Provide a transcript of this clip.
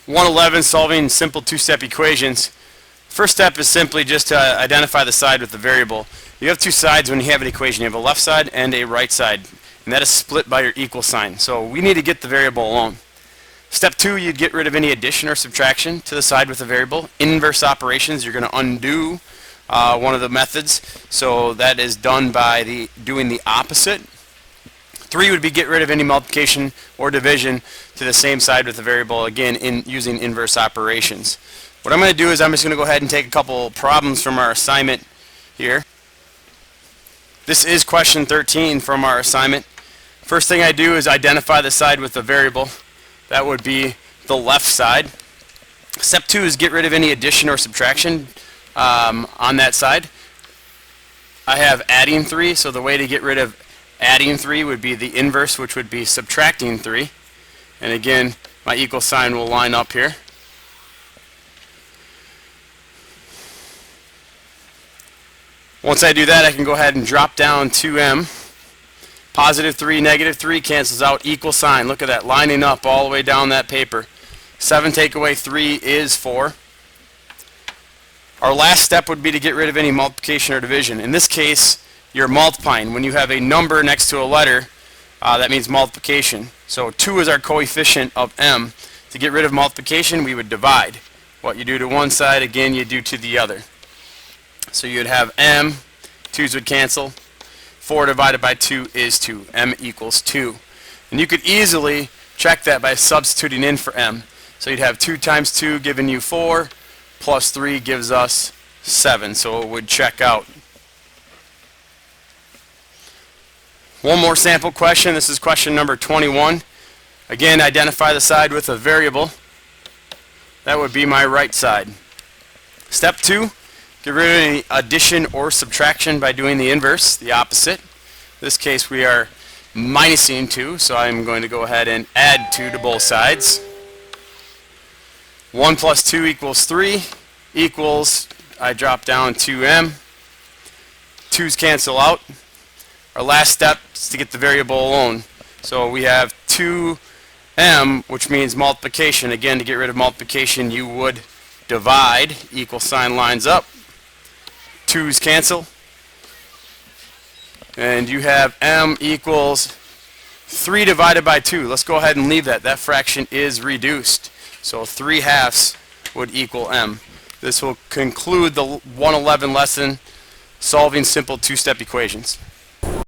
111, solving simple two-step equations. First step is simply just to identify the side with the variable. You have two sides when you have an equation. You have a left side and a right side, and that is split by your equal sign. So we need to get the variable alone. Step 2, you'd get rid of any addition or subtraction to the side with the variable. Inverse operations, you're going to undo one of the methods. So that is done by doing the opposite. 3 would be get rid of any multiplication or division to the same side with the variable, again using inverse operations. What I'm going to do is I'm just going to go ahead and take a couple problems from our assignment here. This is question 13 from our assignment. First thing I do is identify the side with the variable. That would be the left side. Step 2 is get rid of any addition or subtraction on that side. I have adding 3, so the way to get rid of adding 3 would be the inverse, which would be subtracting 3. And again, my equal sign will line up here. Once I do that, I can go ahead and drop down 2m. Positive 3, negative 3 cancels out, equal sign. Look at that, lining up all the way down that paper. 7 take away 3 is 4. Our last step would be to get rid of any multiplication or division. In this case, you're multiplying. When you have a number next to a letter, that means multiplication. So 2 is our coefficient of m. To get rid of multiplication, we would divide. What you do to one side, again, you do to the other. So you'd have m, 2's would cancel. 4 divided by 2 is 2. M equals 2. And you could easily check that by substituting in for m. So you'd have 2 times 2 giving you 4, plus 3 gives us 7. So it would check out. One more sample question. This is question number 21. Again, identify the side with a variable. That would be my right side. Step 2, get rid of any addition or subtraction by doing the inverse, the opposite. In this case, we are minusing 2, so I'm going to go ahead and add 2 to both sides. 1 plus 2 equals 3, equals, I drop down 2m. 2's cancel out. Our last step is to get the variable alone. So we have 2m, which means multiplication. Again, to get rid of multiplication, you would divide. Equal sign lines up. 2's cancel. And you have m equals 3 divided by 2. Let's go ahead and leave that. That fraction is reduced. So 3 halves would equal m. This will conclude the 111 lesson, solving simple two-step equations.